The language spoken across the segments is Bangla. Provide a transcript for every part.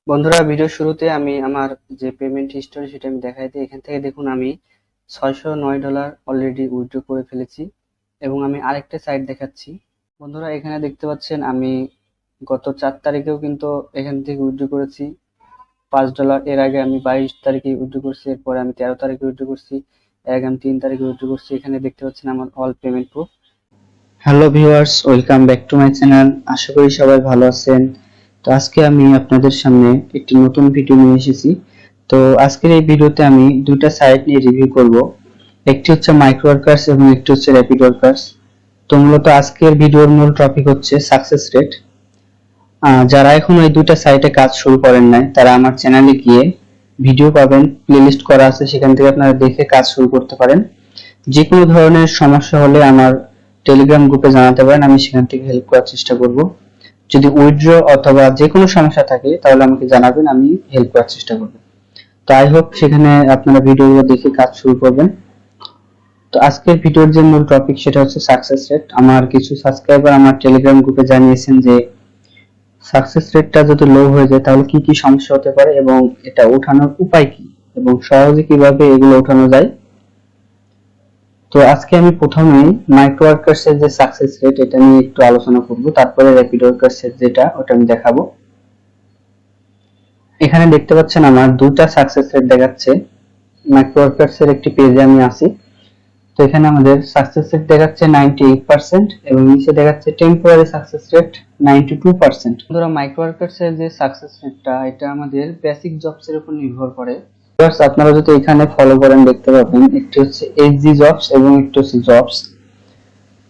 বন্ধুরা, ভিডিও শুরুতে আমি আমার যে পেমেন্ট হিস্টোরি সেটা আমি দেখাই দিই। এখান থেকে দেখুন আমি $609 অলরেডি উইথড্র করে ফেলেছি এবং আমি আরেকটা সাইট দেখাচ্ছি। বন্ধুরা, এখানে দেখতে পাচ্ছেন আমি গত 4 তারিখেও কিন্তু এখান থেকে উইথড্র করেছি $5। এর আগে আমি 22 তারিখে উইথড্র করছি, এরপরে আমি 13 তারিখে উইথড্র করছি, এর আগে আমি 3 তারিখে উইথড্র করছি। এখানে দেখতে পাচ্ছেন আমার all payment proof. Hello viewers, welcome back to my channel. আশা করি সবাই ভালো আছেন। তো আজকে আমি আপনাদের সামনে একটি নতুন ভিডিও নিয়ে এসেছি। তো আজকের এই ভিডিওতে আমি দুইটা সাইট নিয়ে রিভিউ করব। একটি হচ্ছে মাইক্রোওয়ার্কার্স এবং একটি হচ্ছে র্যাপিডওয়ার্কার্স। তো মূলত আজকের ভিডিওর মূল টপিক হচ্ছে সাকসেস রেট। যারা এখন এই দুইটা সাইটে কাজ শুরু করেন নাই তারা আমার চ্যানেলে গিয়ে ভিডিও পাবেন, প্লেলিস্ট করা আছে, সেখান থেকে আপনারা দেখে কাজ শুরু করতে পারেন। যে কোনো ধরনের সমস্যা হলে আমার টেলিগ্রাম গ্রুপে জানাতে পারেন, আমি সেখান থেকে হেল্প করার চেষ্টা করব। যদি উইথড্র অথবা যে কোনো সমস্যা থাকে তাহলে আমাকে জানাবেন, আমি হেল্প করার চেষ্টা করব। তো আই হোপ সেখানে আপনারা ভিডিওগুলো দেখে কাজ শুরু করবেন। তো আজকের ভিডিওর যে মূল টপিক সেটা হচ্ছে সাকসেস রেট। আমার কিছু সাবস্ক্রাইবার আমার টেলিগ্রাম গ্রুপে জানিয়েছেন যে সাকসেস রেটটা যদি লো হয়ে যায় তাহলে কি কি সমস্যা হতে পারে এবং এটা ওঠানোর উপায় কি এবং সহজে কিভাবে এগুলো ওঠানো যায়। তো আজকে আমি প্রথমেই মাইক্রোওয়ার্কার্স এর যে সাকসেস রেট এটা নিয়ে একটু আলোচনা করব, তারপরে র্যাপিডওয়ার্কার্স এর যেটা ওটা আমি দেখাবো। এখানে দেখতে পাচ্ছেন আমার দুটো সাকসেস রেট দেখাচ্ছে। মাইক্রোওয়ার্কার্স এর একটি পেজে আমি আছি। তো এখানে আমাদের সাকসেস রেট দেখাচ্ছে 98% এবং নিচে দেখাচ্ছে টেম্পোরারি সাকসেস রেট 92%। বন্ধুরা, মাইক্রোওয়ার্কার্স এর যে সাকসেস রেটটা এটা আমাদের বেসিক জবস এর উপর নির্ভর করে। আপনারা যদি এখানে ফলো করেন দেখতে পাবেন একটি হচ্ছে এইচজি জবস এবং একটি হচ্ছে জবস।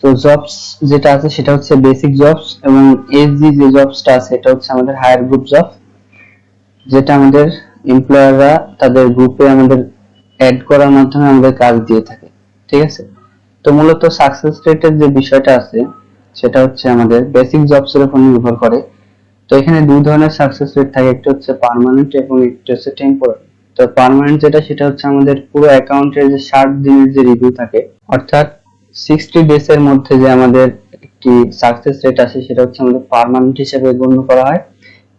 তো জবস যেটা আছে সেটা হচ্ছে বেসিক জবস এবং এইচজি যে জবসটা আছে এটা হচ্ছে আমাদের হায়ার গ্রুপ জব, যেটা আমাদের এমপ্লয়াররা তাদের গ্রুপে আমাদের অ্যাড করার মাধ্যমে আমাদের কাজ দিয়ে থাকে। ঠিক আছে। তো মূলত সাকসেস রেটের যে বিষয়টা আছে সেটা হচ্ছে আমাদের বেসিক জবস এর উপর নির্ভর করে। তো এখানে দুই ধরনের সাকসেস রেট থাকে, একটা হচ্ছে পার্মানেন্ট এবং একটা হচ্ছে টেম্পোরারি। তো পার্মানেন্ট যেটা সেটা হচ্ছে আমাদের পুরো অ্যাকাউন্টের যে 60 দিনের যে রিভিউ থাকে, অর্থাৎ 60 ডেজ এর মধ্যে যে আমাদের একটি সাকসেস রেট আসে সেটা হচ্ছে আমাদের পার্মানেন্ট হিসেবে গণ্য করা হয়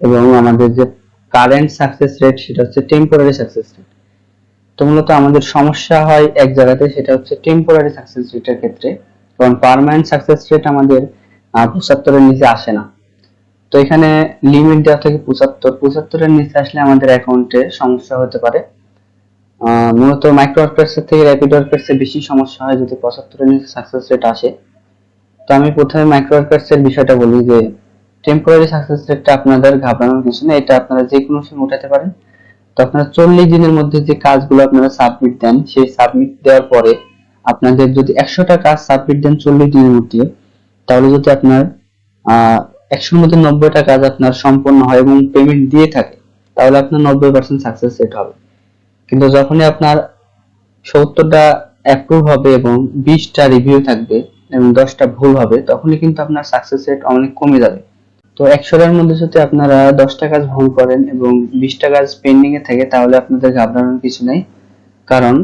এবং আমাদের যে কারেন্ট সাকসেস রেট সেটা হচ্ছে টেম্পোরারি সাকসেস রেট। তো মূলত আমাদের সমস্যা হয় এক জায়গাতে, সেটা হচ্ছে টেম্পোরারি সাকসেস রেটের ক্ষেত্রে, কারণ পার্মানেন্ট সাকসেস রেট আমাদের 75 এর নিচে আসে না। তো এখানে লিমিট দেওয়া থাকে 75 এর নিচে আসলে আমাদের অ্যাকাউন্টে সমস্যা হতে পারে। মূলত মাইক্রোওয়ার্কার্স এর থেকে র্যাপিডওয়ার্কার্স এর বেশি সমস্যা হয় যদি 75 এর নিচে সাকসেস রেট আসে। তো আমি প্রথমে মাইক্রোওয়ার্কার্স এর বিষয়টা বলি যে টেম্পোরারি সাকসেস রেটটা আপনাদের ঘাবড়ানোর কিছু না, এটা আপনারা যে কোনো সময় উঠাতে পারেন। তো আপনারা 40 দিনের মধ্যে যে কাজগুলো আপনারা সাবমিট দেন, সেই সাবমিট দেওয়ার পরে আপনাদের যদি 100টা কাজ সাবমিট দেন 40 দিনের মধ্যে, তাহলে যদি আপনার 100-র মধ্যে 90টা কাজ আপনার সম্পন্ন হয় এবং পেমেন্ট দিয়ে থাকে তাহলে আপনার 90% সাকসেস রেট হবে। কিন্তু যখনই আপনার 70টা অ্যাপ্রুভ হবে এবং 20টা রিভিউ থাকবে এবং 10টা ভুল হবে, তখনই কিন্তু আপনার সাকসেস রেট অনেক কমে যাবে। তো 100টার মধ্যে যদি আপনারা 10টা কাজ ভুল করেন এবং 20টা কাজ পেন্ডিং এ থাকে তাহলে আপনাদের ঘাবড়ানোর কিছু নেই, কারণ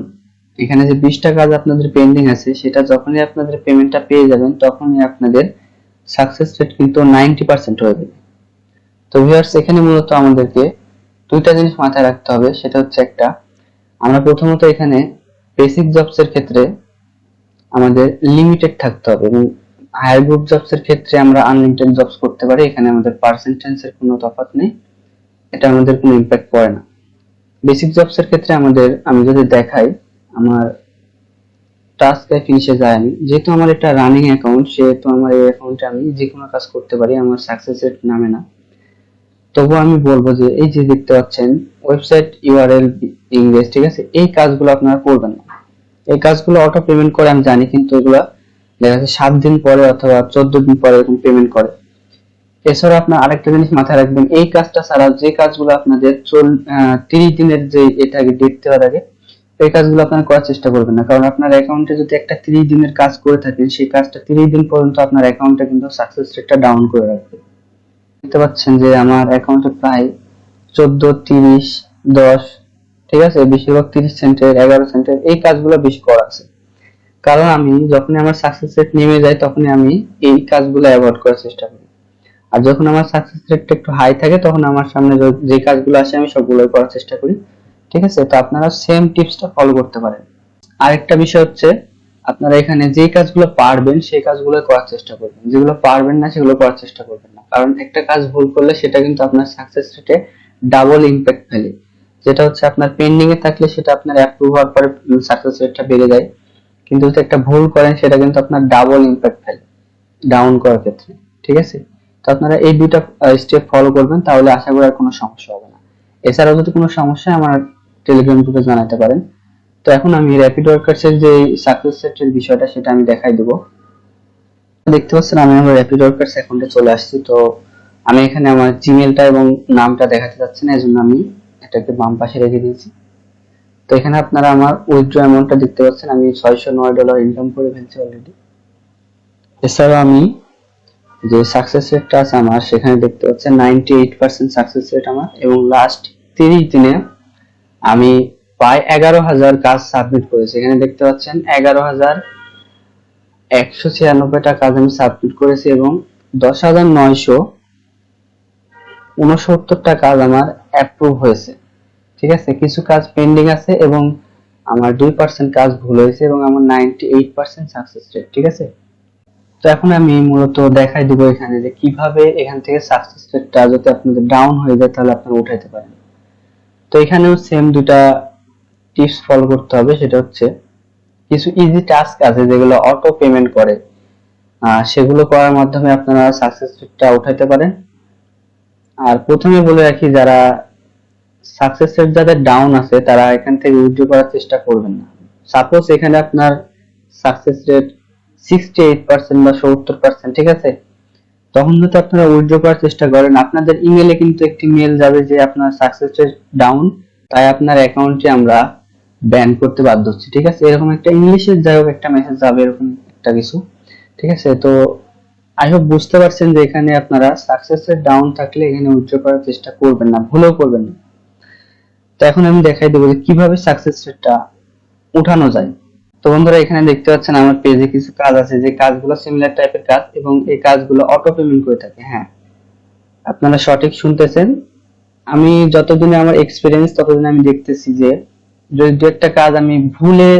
এখানে যে 20টা কাজ আপনাদের পেন্ডিং আছে সেটা যখনই আপনাদের পেমেন্টটা পেয়ে যাবেন তখনই আপনাদের সাকসেস রেট কিন্তু 90% হয়ে যাবে। তো ভিউয়ার্স, এখানে মূলত আমাদেরকে দুইটা জিনিস মাথায় রাখতে হবে, সেটা হচ্ছে একটা, আমরা প্রথমত এখানে বেসিক জবস এর ক্ষেত্রে আমাদের লিমিটেড থাকতে হবে এবং হায়ার গ্রুপ জবস এর ক্ষেত্রে আমরা আনলিমিটেড জবস করতে পারি। এখানে আমাদের পার্সেন্টেজের কোনো তফাৎ নেই, এটা আমাদের কোনো ইম্প্যাক্ট পড়ে না। বেসিক জবস এর ক্ষেত্রে আমি যদি দেখাই আমার টাস্ক ফিনিশে যায়, আমি যেহেতু আমার এটা রানিং অ্যাকাউন্ট সেহেতু আমার এই অ্যাকাউন্টে আমি যে কোনো কাজ করতে পারি, আমার সাকসেস রেট নামে না। তবুও আমি বলবো যে এই যে দেখতে পাচ্ছেন ওয়েবসাইট ইউআরএল ইংরেজ, ঠিক আছে, এই কাজগুলো আপনারা করবেন না। এই কাজগুলো অটো পেমেন্ট করে আমি জানি, কিন্তু এগুলো দেখা যাচ্ছে 7 দিন পরে অথবা 14 দিন পরে এরকম পেমেন্ট করে। এছাড়া আপনার আরেকটা জিনিস মাথায় রাখবেন, এই কাজটা ছাড়া যে কাজগুলো আপনাদের 30 দিনের যে এটাকে ডেট দেওয়া থাকে এই কাজগুলো আপনারা করার চেষ্টা করবেন না, কারণ আপনার অ্যাকাউন্টে যদি একটা 30 দিনের কাজ করে থাকেন সেই কাজটা 30 দিন পর্যন্ত আপনার অ্যাকাউন্টে কিন্তু সাকসেস রেটটা ডাউন করে রাখবে। দেখতে পাচ্ছেন যে আমার অ্যাকাউন্টে প্রায় 14, 30, 10, ঠিক আছে, বেশিরভাগ 30 সেন্টের 11 সেন্টের এই কাজগুলো বেশি করা আছে। কারণ আমি যখনই আমার সাকসেস রেট নেমে যায় তখনই আমি এই কাজগুলো অ্যাভয়েড করার চেষ্টা করি। আর যখন আমার সাকসেস রেটটা একটু হাই থাকে তখন আমার সামনে যে কাজগুলো আসে আমি সবগুলোই করার চেষ্টা করি। ঠিক আছে, তো আপনারা সেম টিপসটা ফলো করতে পারেন। আরেকটা বিষয় হচ্ছে, আপনারা এখানে যে কাজগুলো পারবেন সেই কাজগুলো করার চেষ্টা করবেন, যেগুলো পারবেন না সেগুলো করার চেষ্টা করবেন না। কারণ একটা কাজ ভুল করলে সেটা কিন্তু আপনার সাকসেস রেটে ডাবল ইমপ্যাক্ট ফেলে। যেটা হচ্ছে আপনার পেন্ডিং এ থাকলে সেটা আপনার অ্যাপ্রুভ হওয়ার পরে সাকসেস রেটটা বেড়ে যায়, কিন্তু যদি একটা ভুল করেন সেটা কিন্তু আপনার ডাবল ইমপ্যাক্ট ফেলে ডাউন করার ক্ষেত্রে। ঠিক আছে, তো আপনারা এই দুইটা স্টেপ ফলো করবেন, তাহলে আশা করি আর কোনো সমস্যা হবে না। এছাড়াও যদি কোনো সমস্যা আমার টেলিগ্রাম গ্রুপে জানাতে পারেন। তো এখন আমি র্যাপিড ওয়ার্কার্স এর যে সাকসেস রেটের বিষয়টা সেটা আমি দেখাই দেব। দেখতে পাচ্ছেন আমি আমার র্যাপিড ওয়ার্কার্স অ্যাকাউন্টে চলে আসছি। তো আমি এখানে আমার জিমেলটা এবং নামটা দেখাতে যাচ্ছি না, এজন্য আমি এটাকে বাম পাশে রেখে দিয়েছি। তো এখানে আপনারা আমার উইথড্র অ্যামাউন্টটা দেখতে পাচ্ছেন, আমি $609 ইনকাম করে ফেলছি অলরেডি। এছাড়াও আমি যে সাকসেস রেটটা আছে আমার, সেখানে দেখতে পাচ্ছেন 98% সাকসেস রেট আমার, এবং লাস্ট 30 দিনে আমি প্রায় 11,000 কাজ সাবমিট করেছি। এখানে দেখতে পাচ্ছেন 11,196টা কাজ আমি সাবমিট করেছি, এবং 10,969টা কাজ আমার অ্যাপ্রুভ হয়েছে। ঠিক আছে, কিছু কাজ পেন্ডিং আছে এবং আমার 2% কাজ ভুল হয়েছে, এবং আমার 98% সাকসেস রেট। ঠিক আছে, তো এখন আমি মূলত দেখাই দিব এখানে যে কিভাবে এখান থেকে সাকসেস রেটটা যদি আপনাদের ডাউন হয়ে যায় তাহলে আপনারা উঠাইতে পারেন। তো এখানেও সেম দুটা টিপস ফলো করতে হবে। সেটা হচ্ছে, কিছু ইজি টাস্ক আছে যেগুলো অটো পেমেন্ট করে, সেগুলো করার মাধ্যমে আপনারা সাকসেস রেটটা উঠাইতে পারেন। আর প্রথমে বলে রাখি, যারা সাকসেস রেট যাদের ডাউন আছে তারা এখান থেকে উইথড্র করার চেষ্টা করবেন না। সাপোজ এখানে আপনার সাকসেস রেট 68% বা 70%, ঠিক আছে, তখন যদি আপনারা উইথড্র করার চেষ্টা করেন, আপনাদের ইমেলে কিন্তু একটি মেল যাবে যে আপনার সাকসেস রেট ডাউন, তাই আপনার অ্যাকাউন্টে আমরা ব্যান করতে বাধ্য হচ্ছি। ঠিক আছে, এরকম একটা ইংলিশের যাই হোক একটা মেসেজ যাবে, এরকম একটা কিছু। ঠিক আছে, তো আই হোপ বুঝতে পারছেন যে এখানে আপনারা সাকসেস রেট ডাউন থাকলে এখানে উইথড্র করার চেষ্টা করবেন না, ভুলেও করবেন না। তো এখন আমি দেখাই দেবো যে কিভাবে সাকসেস রেটটা উঠানো যায়। তো বন্ধুরা, এখানে দেখতে পাচ্ছেন আমার পেজে কিছু কাজ আছে, যে কাজগুলো সিমিলার টাইপের কাজ, এবং এই কাজগুলো অটো পেমেন্ট করে থাকে। হ্যাঁ, আপনারা সঠিক শুনতেছেন। আমি যতদিনে আমার এক্সপিরিয়েন্স ততদিন আমি দেখতেছি যে যদি দু একটা কাজ আমি ভুলে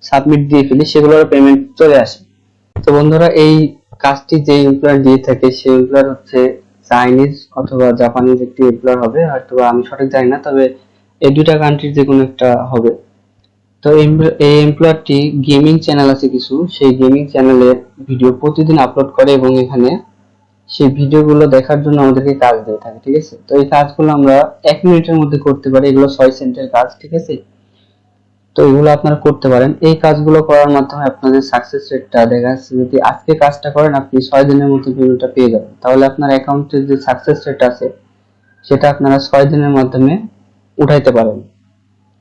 সাবমিট দিয়ে ফেলি সেগুলোর পেমেন্ট চলে আসে। তো বন্ধুরা, এই কাজটি যে এমপ্লয়ার দিয়ে থাকে সেই এমপ্লয়ার হচ্ছে চাইনিজ অথবা জাপানিজ একটি এমপ্লয়ার হবে, হয়তো আমি সঠিক জানি না, তবে এই দুইটা কান্ট্রির যে কোনো একটা হবে। তো এই এমপ্লয়ারটি গেমিং চ্যানেল আছে কিছু, সেই গেমিং চ্যানেলে ভিডিও প্রতিদিন আপলোড করে, এবং এখানে সেই ভিডিওগুলো দেখার জন্য আমাদেরকে কাজ দিয়ে থাকে। ঠিক আছে, তো এই কাজগুলো আমরা 1 মিনিটের মধ্যে করতে পারি, এগুলো 6 সেন্টের কাজ। ঠিক আছে, তো এগুলো আপনারা করতে পারেন। এই কাজগুলো করার মাধ্যমে আপনাদের সাকসেস রেটটা দেখা যাচ্ছে, যদি আজকে কাজটা করেন আপনি 6 দিনের মধ্যে পেমেন্টটা পেয়ে যাবেন, তাহলে আপনার অ্যাকাউন্টের যে সাকসেস রেট আছে সেটা আপনারা 6 দিনের মাধ্যমে উঠাইতে পারেন।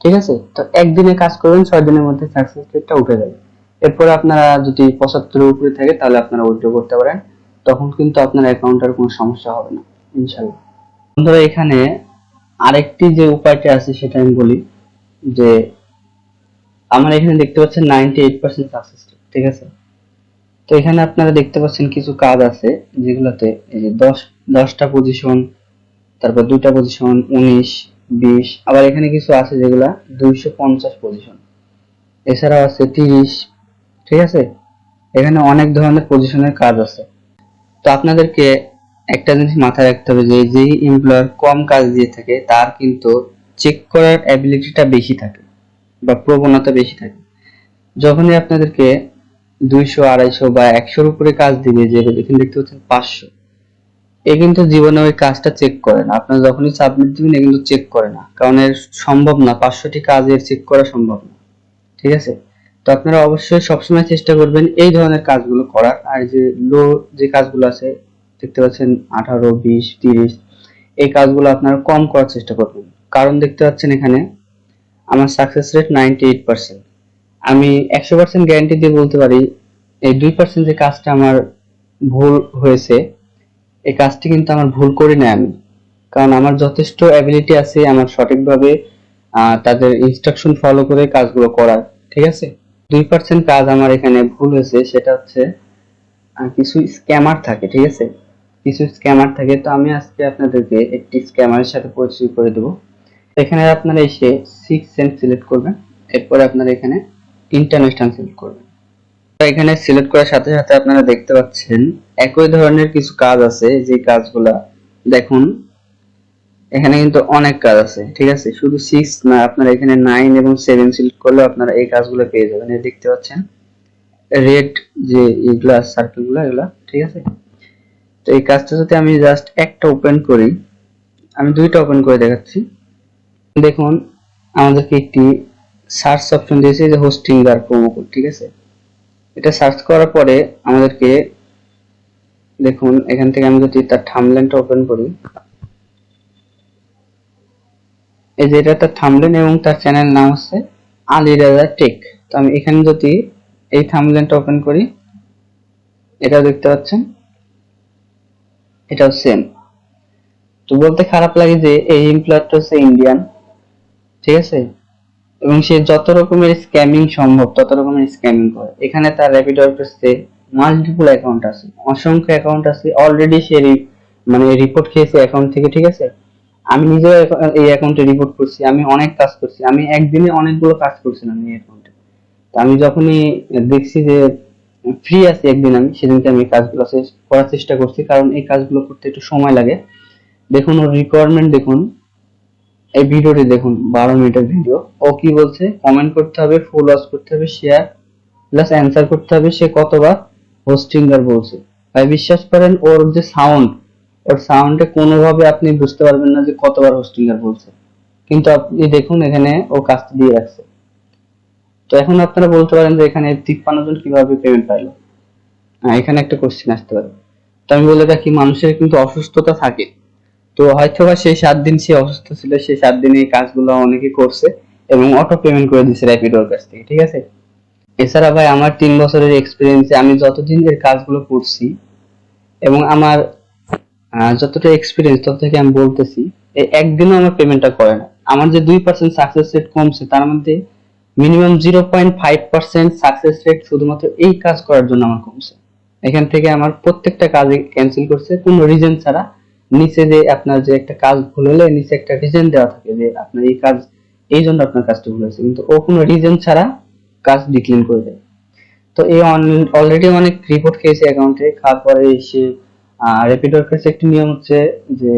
ঠিক আছে, তো একদিনে কাজ করবেন, 6 দিনের মধ্যে সাকসেস রেটটা উঠে যাবে। এরপরে আপনারা যদি 75-এর উপরে থাকে তাহলে আপনারা উইথড্র করতে পারেন, তখন কিন্তু আপনার অ্যাকাউন্টের কোনো সমস্যা হবে না ইনশাআল্লাহ। বন্ধুরা, এখানে আরেকটি যে উপায়টা আছে সেটা আমি বলি, যে আমার এখানে দেখতে পাচ্ছেন 98% সাকসেস রেট। ঠিক আছে, তো এখানে আপনারা দেখতে পাচ্ছেন কিছু কাজ আছে যেগুলোতে এই যে 10টা পজিশন, তারপর 2টা পজিশন, 19, 20, আবার এখানে কিছু আছে যেগুলা 250 পজিশন, এছাড়াও আছে 30। ঠিক আছে, এখানে অনেক ধরনের পজিশনের কাজ আছে। তো আপনাদেরকে একটা জিনিস মাথায় রাখতে হবে, যে যেই এমপ্লয়ার কম কাজ দিয়ে থাকে তার কিন্তু চেক করার অ্যাবিলিটিটা বেশি থাকে বা প্রবণতা বেশি থাকে। যখনই আপনাদেরকে 200, 250 বা 100-এর উপরে কাজ দিবে, যে এখানে দেখতে পাচ্ছেন 500, এ কিন্তু জীবনে ওই কাজটা চেক করে না। আপনারা যখনই সাবমিট দিবেন এ কিন্তু চেক করে না, কারণ এর সম্ভব না, 500টি কাজের চেক করা সম্ভব না। ঠিক আছে, তো আপনারা অবশ্যই সবসময় চেষ্টা করবেন এই ধরনের কাজগুলো করার। আর যে লো যে কাজগুলো আছে দেখতে পাচ্ছেন 18, 20, 30, এই কাজগুলো আপনারা কম করার চেষ্টা করবেন। কারণ দেখতে পাচ্ছেন এখানে আমার সাকসেস রেট 98%। আমি 100% গ্যারান্টি দিয়ে বলতে পারি এই 2% যে কাজটা আমার ভুল হয়েছে, এই কাজটি কিন্তু আমার ভুল করি না আমি, কারণ আমার যথেষ্ট অ্যাবিলিটি আছে আমার সঠিকভাবে তাদের ইনস্ট্রাকশন ফলো করে কাজগুলো করার। ঠিক আছে, 2% কাজ আমার এখানে ভুল হয়েছে, সেটা হচ্ছে কিছু স্ক্যামার থাকে। ঠিক আছে, কিছু স্ক্যামার থাকে। তো আমি আজকে আপনাদেরকে একটি স্ক্যামারের সাথে পরিচয় করে দেবো। এখানে আপনারা এসে 6 সেন্ট সিলেক্ট করবেন, এরপরে আপনারা এখানে ইন্টারন্যাশনাল সিলেক্ট করবেন। এখানে সিলেক্ট করার সাথে সাথে আপনারা দেখতে পাচ্ছেন একই ধরনের কিছু কাজ আছে, যে কাজগুলা দেখুন এখানে কিন্তু অনেক কাজ আছে, ঠিক আছে। শুধু 6 না, আপনারা এখানে 9 এবং 7 সিলেক্ট করলে আপনারা এই কাজগুলো পেয়ে যাবেন। এই দেখতে পাচ্ছেন রেড যে এইগুলা সার্কেলগুলো, এগুলা ঠিক আছে। তো এই কাজটা যদি আমি জাস্ট একটা ওপেন করি, আমি দুইটা ওপেন করে দেখাচ্ছি। দেখুন আমাদেরকে একটি সার্চ অপশন দিয়েছে, যে হোস্টিং আর প্রোমো কোড, ঠিক আছে। এটা সার্চ করার পরে আমাদেরকে দেখুন এখান থেকে আমি যদি তার থাম্বনেলটা ওপেন করি, এই যে এটা তার থাম্বনেল এবং তার চ্যানেল নাম হচ্ছে আলী রাজা টেক। তো আমি এখানে যদি এই থাম্বনেলটা ওপেন করি, এটা দেখতে পাচ্ছেন এটাও সেম। তো বলতে খারাপ লাগে যে এই এমপ্লয়ারটা হচ্ছে ইন্ডিয়ান, ঠিক আছে, এবং সে যত রকমের স্ক্যামিং সম্ভব তত রকমের স্ক্যামিং করে। এখানে তার র্যাপিডওয়ার্কার্সে মাল্টিপল অ্যাকাউন্ট আছে, অসংখ্য অ্যাকাউন্ট আছে। অলরেডি সে মানে রিপোর্ট খেয়েছে অ্যাকাউন্ট থেকে, ঠিক আছে। আমি নিজেও এই অ্যাকাউন্টে রিপোর্ট করছি, আমি অনেক কাজ করছি, আমি একদিনে অনেকগুলো কাজ করছিলাম এই অ্যাকাউন্টে। তো আমি যখনই দেখছি যে ফ্রি আছি একদিন, আমি সেদিনকে আমি কাজগুলো করার চেষ্টা করছি, কারণ এই কাজগুলো করতে একটু সময় লাগে। দেখুন ওর রিকোয়ারমেন্ট দেখুন, এই ভিডিওটি দেখুন 12 মিনিটের ভিডিও। ও কি বলছে, কমেন্ট করতে হবে, ফুল ওয়াচ করতে হবে, শেয়ার প্লাস অ্যান্সার করতে হবে সে কতবার হোস্টিঙ্গার বলছে। ভাই বিশ্বাস করেন ওর যে সাউন্ড, ওর সাউন্ডে কোনোভাবে আপনি বুঝতে পারবেন না যে কতবার হোস্টিঙ্গার বলছে, কিন্তু আপনি দেখুন এখানে ও কাজটা দিয়ে রাখছে। তো এখন আপনারা বলতে পারেন যে এখানে 53 জন কিভাবে পেমেন্ট পাইলো। এখানে একটা কোশ্চেন আসতে পারে। তো আমি বলে রাখি, মানুষের কিন্তু অসুস্থতা থাকে। তো হয়তোবা সেই 7 দিন সে অসুস্থ ছিল, সেই 7 দিনে এই কাজগুলো অনেকে করছে এবং অটো পেমেন্ট করে দিচ্ছে র্যাপিডোর কাছ থেকে, ঠিক আছে। এছাড়া ভাই আমার 3 বছরের এক্সপিরিয়েন্সে আমি যতদিন এর কাজগুলো করছি এবং আমার যতটা এক্সপিরিয়েন্স তত থেকে আমি বলতেছি, এই একদিনও আমার পেমেন্টটা করে না। আমার যে 2% সাকসেস রেট কমছে, তার মধ্যে মিনিমাম 0.5% সাকসেস রেট শুধুমাত্র এই কাজ করার জন্য আমার কমছে। এখান থেকে আমার প্রত্যেকটা কাজে ক্যান্সেল করছে কোনো রিজন ছাড়া। নিচে যে আপনার যে একটা কাজ ভুল হলে নিচে একটা রিজন দেওয়া থাকে যে আপনার এই কাজ এই জন্য আপনার কাজটা ভুল হয়েছে, কিন্তু ও কোনো রিজন ছাড়া কাজ ডিক্লিন করে দেয়। তো এই অলরেডি অনেক রিপোর্ট খেয়েছে অ্যাকাউন্টে, খাওয়ার পরে এসে র্যাপিড ওয়ার্কার্স একটি নিয়ম হচ্ছে যে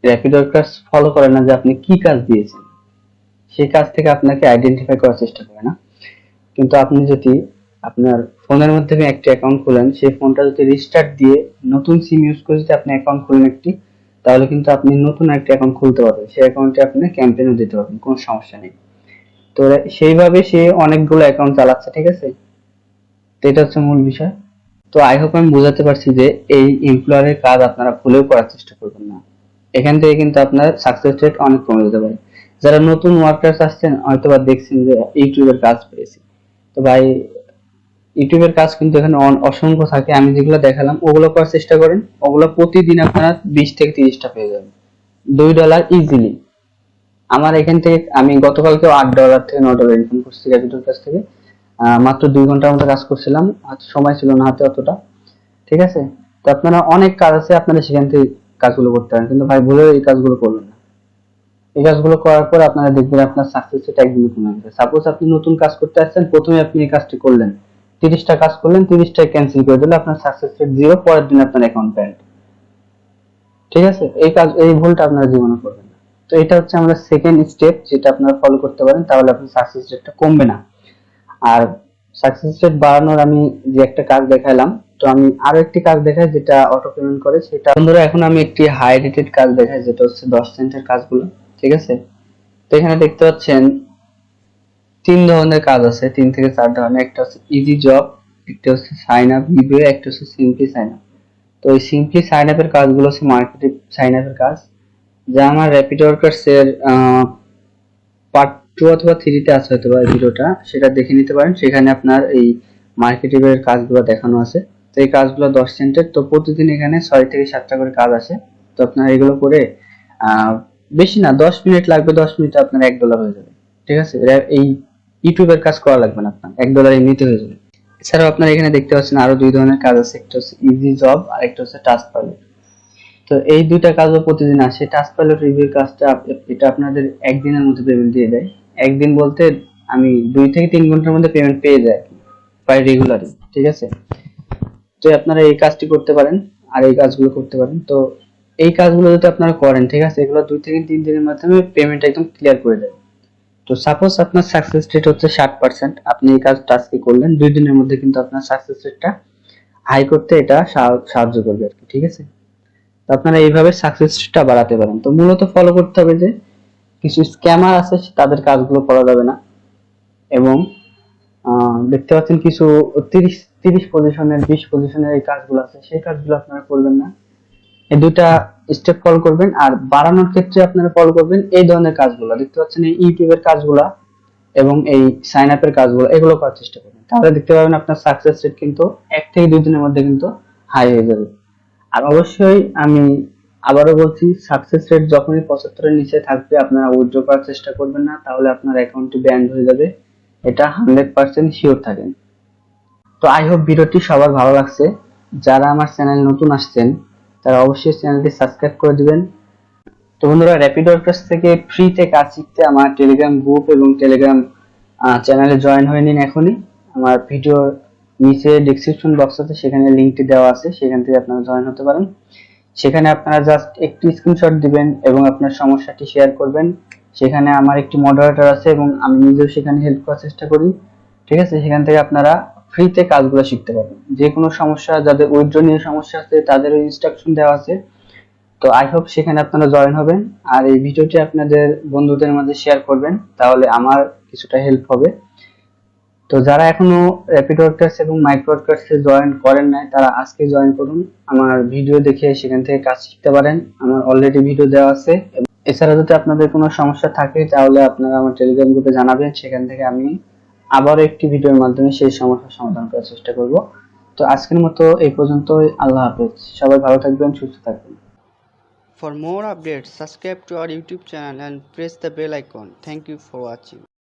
র্যাপিড ওয়ার্কার্স ফলো করে না যে আপনি কি কাজ দিয়েছেন, সেই কাজ থেকে আপনাকে আইডেন্টিফাই করার চেষ্টা করে না। কিন্তু আপনি যদি আপনার ফোনের মাধ্যমে একটা অ্যাকাউন্ট খোলেন, সেই ফোনটা যদি রিস্টার্ট দিয়ে নতুন সিম ইউজ করে যদি আপনি অ্যাকাউন্ট খোলেন একটি, তাহলে কিন্তু আপনি নতুন একটা অ্যাকাউন্ট খুলতে পারবেন, সেই অ্যাকাউন্টে আপনি ক্যাম্পেইনও দিতে পারবেন, কোনো সমস্যা নেই। তো সেইভাবে সে অনেকগুলো অ্যাকাউন্ট চালাচ্ছে, ঠিক আছে। তো এটা হচ্ছে মূল বিষয়। তো আই হোপ আমি বোঝাতে পারছি যে এই এমপ্লয়ারের কাজ আপনারা ভুলেও করার চেষ্টা করবেন না। এখান থেকে কিন্তু আপনার সাকসেস রেট অনেক কমে যেতে পারে। যারা নতুন ওয়ার্কার্স আসছেন হয়তো বা দেখছেন যে ইউটিউবের কাজ পেয়েছি, তো ভাই ইউটিউবের কাজ কিন্তু এখানে অসংখ্য থাকে। আমি যেগুলো দেখালাম ওগুলো করার চেষ্টা করেন, ওগুলো প্রতিদিন আপনারা 20 থেকে 30টা পেয়ে যাবেন, $2 ইজিলি। আমার এখান থেকে আমি গতকালকে $8 থেকে $9 ইনকাম করছি র্যাপিডোর কাছ থেকে। মাত্র 2 ঘন্টার মতো কাজ করছিলাম, হাতে সময় ছিল না হাতে অতটা, ঠিক আছে। তো আপনারা অনেক কাজ আছে, আপনারা সেখান থেকে কাজগুলো করতে পারেন, কিন্তু ভাই ভুলেও এই কাজগুলো করবেন না। এই কাজগুলো করার পর আপনারা দেখবেন আপনার সাকসেস রেট একদিনে কমে যাবে। সাপোজ আপনি নতুন কাজ করতে আসছেন, প্রথমে আপনি এই কাজটি করলেন, 30টা কাজ করলেন, 30টাই ক্যান্সেল করে দিলে আপনার সাকসেস রেট 0, পরের দিন আপনার অ্যাকাউন্ট ব্যান্ড, ঠিক আছে। এই ভুলটা আপনারা জীবনে করবেন না। তো এটা হচ্ছে আমরা সেকেন্ড স্টেপ, যেটা আপনারা ফলো করতে পারেন, তাহলে আপনার সাকসেস রেটটা কমবে না। আর সাকসেস রেট বাড়ানোর আমি যে একটা কাজ দেখালাম, তো আমি আরো একটি কাজ দেখাই যেটা অটো পেমেন্ট করে। সেটা বন্ধুরা এখন আমি একটি হাই রেটেড কাজ দেখাই, যেটা হচ্ছে 10 সেন্টের কাজগুলো, ঠিক আছে। তো এখানে দেখতে পাচ্ছেন 3 ধরনের কাজ আছে, 3 থেকে 4 ধরনের। একটা হচ্ছে ইজি জব, একটা হচ্ছে সাইন আপ গিভওয়ে, একটা হচ্ছে সিম্পলি সাইন আপ। তো এই সিম্পলি সাইন আপের কাজগুলো হচ্ছে মার্কেটিং সাইন আপের কাজ, যা আমার র্যাপিড ওয়ার্কার্স এর পার্ট 2 অথবা 3 তে আছে হয়তো বা ভিডিওটা, সেটা দেখে নিতে পারেন। সেখানে আপনার এই মার্কেটিং এর কাজগুলো দেখানো আছে। তো এই কাজগুলো 10 সেন্টের। তো প্রতিদিন এখানে 6 থেকে 7টা করে কাজ আসে। তো আপনারা এগুলো করে বেশি না 10 মিনিট লাগবে, 10 মিনিটে আপনার $1 হয়ে যাবে, ঠিক আছে। এই ইউটিউবের কাজ করা লাগবে না, আপনার $1 এমনিতে হয়ে যাবে। এছাড়াও আপনারা এখানে দেখতে পাচ্ছেন আরো 2 ধরনের কাজ আছে, একটা হচ্ছে ইজি জব আর একটা হচ্ছে টাস্ক পাবলিক। তো এই দুইটা কাজও প্রতিদিন আসে। টাস্ক পাইলট রিভিউ কাজটা এটা আপনাদের একদিনের মধ্যে পেমেন্ট দিয়ে দেয়। একদিন বলতে আমি 2 থেকে 3 ঘন্টার মধ্যে পেমেন্ট পেয়ে যাই প্রায় রেগুলারই, ঠিক আছে। তো আপনারা এই কাজটি করতে পারেন আর এই কাজগুলো করতে পারেন। তো এই কাজগুলো যদি আপনারা করেন, ঠিক আছে, এগুলো 2 থেকে 3 দিনের মাধ্যমে পেমেন্ট একদম ক্লিয়ার করে দেয়। তো সাপোজ আপনার সাকসেস রেট হচ্ছে 60%, আপনি এই কাজটা আজকে করলেন, 2 দিনের মধ্যে কিন্তু আপনার সাকসেস রেটটা হাই করতে এটা সাহায্য করবে আর কি, ঠিক আছে। তো আপনারা এইভাবে সাকসেস রেটটা বাড়াতে পারেন। তো মূলত ফলো করতে হবে যে কিছু স্ক্যামার আছে তাদের কাজগুলো করা যাবে না, এবং দেখতে পাচ্ছেন কিছু 30 পজিশনের 20 পজিশনের এই কাজগুলো আছে, সেই কাজগুলো আপনারা করবেন না। এই দুইটা স্টেপ ফলো করবেন। আর বাড়ানোর ক্ষেত্রে আপনারা ফলো করবেন এই ধরনের কাজগুলো, দেখতে পাচ্ছেন এই ইউটিউবের কাজগুলো এবং এই সাইন আপের কাজগুলো, এগুলো করার চেষ্টা করবেন। তাহলে দেখতে পাবেন আপনার সাকসেস রেট কিন্তু 1 থেকে 2 দিনের মধ্যে কিন্তু হাই হয়ে যাবে। আর অবশ্যই আমি আবারও বলছি, সাকসেস রেট যখনই 75 এর নিচে থাকবে আপনারা উইথড্র করার চেষ্টা করবেন না, তাহলে আপনার অ্যাকাউন্টটি ব্যান্ড হয়ে যাবে, এটা 100% শিওর থাকেন। তো আই হোপ ভিডিওটি সবার ভালো লাগছে। যারা আমার চ্যানেল নতুন আসছেন তারা অবশ্যই চ্যানেলটি সাবস্ক্রাইব করে দিবেন। তো বন্ধুরা, র্যাপিড ওয়ার্কার্স থেকে ফ্রিতে কাজ শিখতে আমার টেলিগ্রাম গ্রুপ এবং টেলিগ্রাম চ্যানেলে জয়েন হয়ে নিন এখনই। আমার ভিডিও নিচে ডেসক্রিপশন বক্স আছে, সেখানে লিংকটি দেওয়া আছে, সেখান থেকে আপনারা জয়েন হতে পারেন। সেখানে আপনারা জাস্ট একটি স্ক্রিনশট দিবেন এবং আপনার সমস্যাটি শেয়ার করবেন। সেখানে আমার একটি মডারেটর আছে এবং আমি নিজেও সেখানে হেল্প করার চেষ্টা করি, ঠিক আছে। সেখান থেকে আপনারা ফ্রিতে কাজগুলো শিখতে পারবেন। যে কোনো সমস্যা, যাদের উইথড্র নিয়ে সমস্যা আছে তাদেরও ইনস্ট্রাকশন দেওয়া আছে। তো আই হোপ সেখানে আপনারা জয়েন হবেন আর এই ভিডিওটি আপনাদের বন্ধুদের মাঝে শেয়ার করবেন, তাহলে আমার কিছুটা হেল্প হবে। তো যারা এখনো র্যাপিড ওয়ার্কার্স এবং মাইক্রো ওয়ার্কার্স এ জয়েন করেন নাই তারা আজকে জয়েন করুন। আমার ভিডিও দেখে সেখান থেকে কাজ শিখতে পারেন, আমার অলরেডি ভিডিও দেওয়া আছে। এছাড়া যদি আপনাদের কোনো সমস্যা থাকে তাহলে আপনারা আমার টেলিগ্রাম গ্রুপে জানাবেন, সেখান থেকে আমি আবারও একটি ভিডিওর মাধ্যমে সেই সমস্যার সমাধান করার চেষ্টা করব। তো আজকের মতো এই পর্যন্তই। আল্লাহ হাফেজ, সবাই ভালো থাকবেন, সুস্থ থাকবেন। For more updates, subscribe to our YouTube channel and press the bell icon. Thank you for watching.